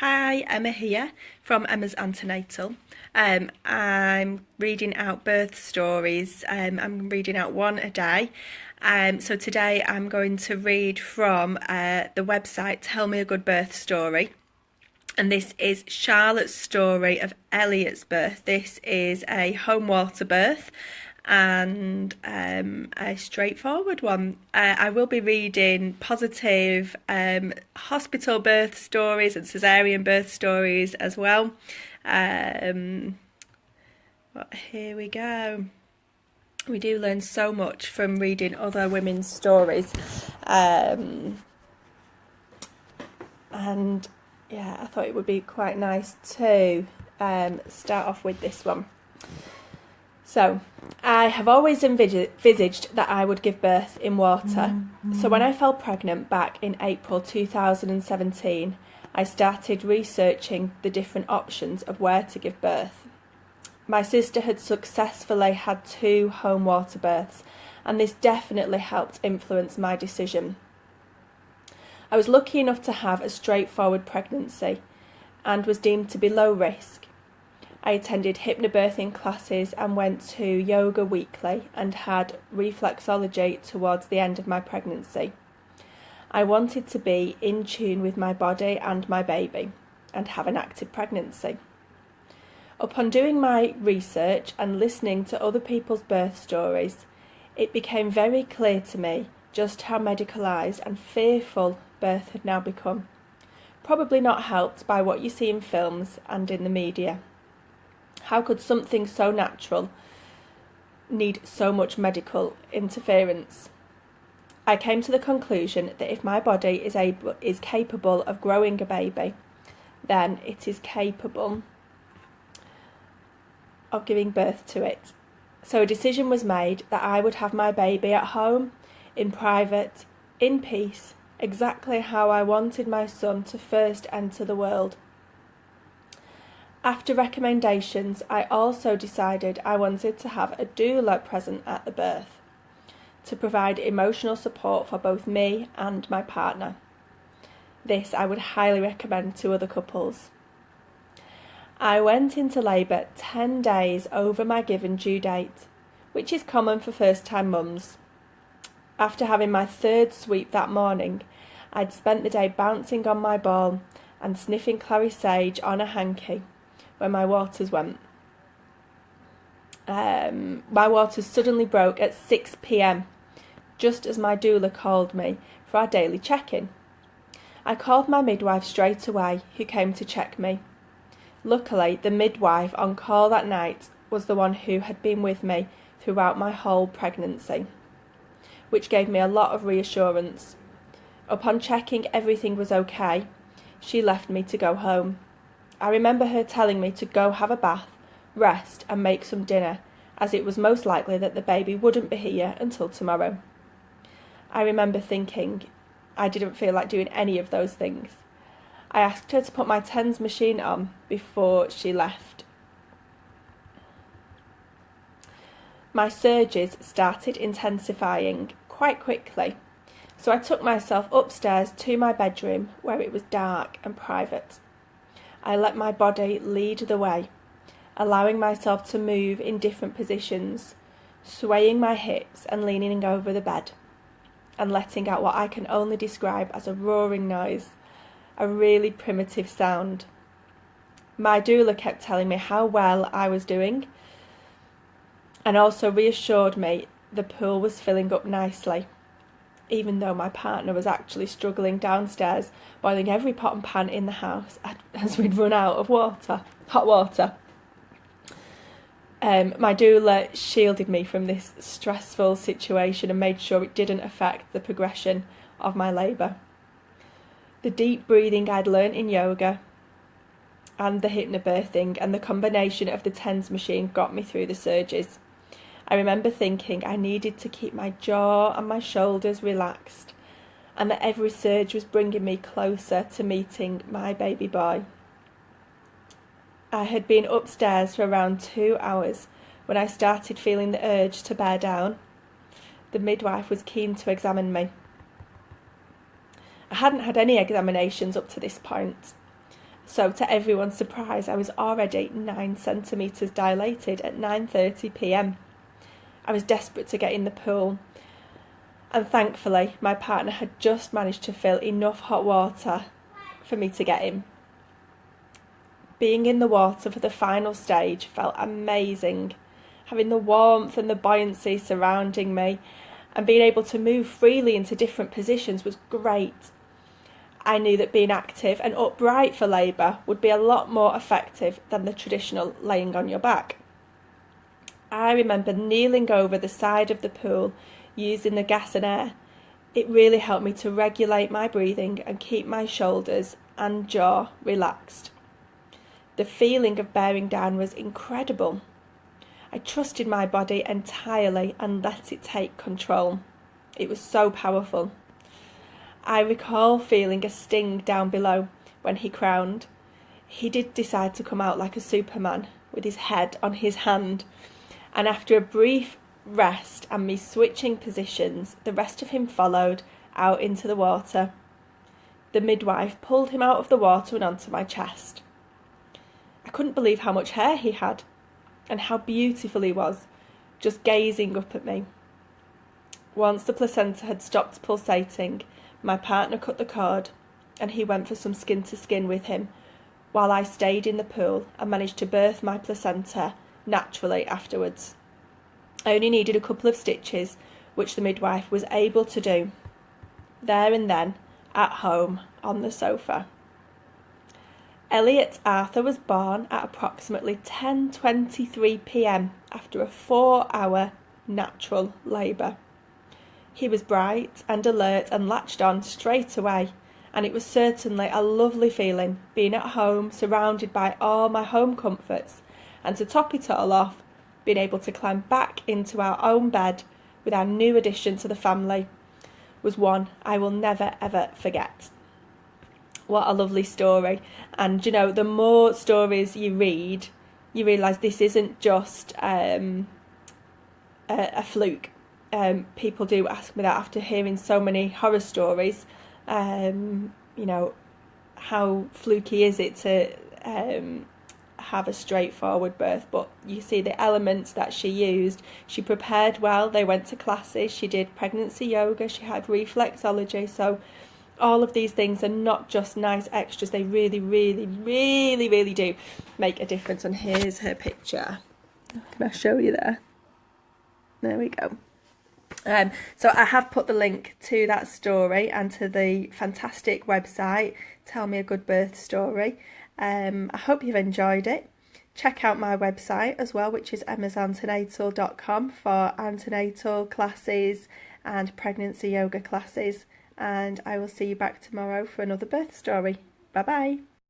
Hi, Emma here from Emma's Antenatal. I'm reading out birth stories. I'm reading out one a day. So today I'm going to read from the website Tell Me a Good Birth Story. And this is Charlotte's story of Elliots' birth. This is a home water birth and a straightforward one. I will be reading positive hospital birth stories and caesarean birth stories as well. But here we go. We do learn so much from reading other women's stories. And yeah, I thought it would be quite nice to start off with this one. So, I have always envisaged that I would give birth in water. So when I fell pregnant back in April 2017, I started researching the different options of where to give birth. My sister had successfully had 2 home water births, and this definitely helped influence my decision. I was lucky enough to have a straightforward pregnancy and was deemed to be low risk. I attended hypnobirthing classes and went to yoga weekly and had reflexology towards the end of my pregnancy. I wanted to be in tune with my body and my baby and have an active pregnancy. Upon doing my research and listening to other people's birth stories, it became very clear to me just how medicalised and fearful birth had now become, probably not helped by what you see in films and in the media. How could something so natural need so much medical interference? I came to the conclusion that if my body is capable of growing a baby, then it is capable of giving birth to it. So a decision was made that I would have my baby at home, in private, in peace, exactly how I wanted my son to first enter the world. After recommendations, I also decided I wanted to have a doula present at the birth to provide emotional support for both me and my partner. This I would highly recommend to other couples. I went into labour 10 days over my given due date, which is common for first-time mums. After having my 3rd sweep that morning, I'd spent the day bouncing on my ball and sniffing clary sage on a hanky when my waters went. My waters suddenly broke at 6 p.m, just as my doula called me for our daily check-in. I called my midwife straight away, who came to check me. Luckily, the midwife on call that night was the one who had been with me throughout my whole pregnancy, which gave me a lot of reassurance. Upon checking everything was okay, she left me to go home. I remember her telling me to go have a bath, rest and make some dinner, as it was most likely that the baby wouldn't be here until tomorrow. I remember thinking I didn't feel like doing any of those things. I asked her to put my TENS machine on before she left. My surges started intensifying quite quickly, so I took myself upstairs to my bedroom where it was dark and private. I let my body lead the way, allowing myself to move in different positions, swaying my hips and leaning over the bed, and letting out what I can only describe as a roaring noise, a really primitive sound. My doula kept telling me how well I was doing, and also reassured me the pool was filling up nicely, even though my partner was actually struggling downstairs, boiling every pot and pan in the house as we'd run out of hot water. My doula shielded me from this stressful situation and made sure it didn't affect the progression of my labour. The deep breathing I'd learnt in yoga and the hypnobirthing and the combination of the TENS machine got me through the surges. I remember thinking I needed to keep my jaw and my shoulders relaxed, and that every surge was bringing me closer to meeting my baby boy. I had been upstairs for around 2 hours when I started feeling the urge to bear down. The midwife was keen to examine me. I hadn't had any examinations up to this point. So to everyone's surprise, I was already 9 centimetres dilated at 9:30 p.m. I was desperate to get in the pool, and thankfully my partner had just managed to fill enough hot water for me to get in. Being in the water for the final stage felt amazing. Having the warmth and the buoyancy surrounding me and being able to move freely into different positions was great. I knew that being active and upright for labour would be a lot more effective than the traditional laying on your back. I remember kneeling over the side of the pool using the gas and air. It really helped me to regulate my breathing and keep my shoulders and jaw relaxed. The feeling of bearing down was incredible. I trusted my body entirely and let it take control. It was so powerful. I recall feeling a sting down below when he crowned. He did decide to come out like a Superman with his head on his hand, and after a brief rest and me switching positions, the rest of him followed out into the water. The midwife pulled him out of the water and onto my chest. I couldn't believe how much hair he had and how beautiful he was, just gazing up at me. Once the placenta had stopped pulsating, my partner cut the cord and he went for some skin to skin with him, while I stayed in the pool and managed to birth my placenta naturally afterwards. I only needed a couple of stitches, which the midwife was able to do there and then at home on the sofa. Elliots Arthur was born at approximately 10:23 p.m. after a 4-hour natural labour. He was bright and alert and latched on straight away, and it was certainly a lovely feeling being at home surrounded by all my home comforts, and to top it all off, being able to climb back into our own bed with our new addition to the family was one I will never ever forget. What a lovely story. And you know, the more stories you read, you realise this isn't just a fluke. People do ask me that after hearing so many horror stories. You know, how fluky is it to have a straightforward birth? But you see the elements that she used. She prepared well. They went to classes. She did pregnancy yoga. She had reflexology. So all of these things are not just nice extras. They really, really, really, really do make a difference. And here's her picture. Can I show you there? There we go. So I have put the link to that story and to the fantastic website, Tell Me a Good Birth Story. I hope you've enjoyed it. Check out my website as well, which is emmasantenatal.com for antenatal classes and pregnancy yoga classes. And I will see you back tomorrow for another birth story. Bye bye.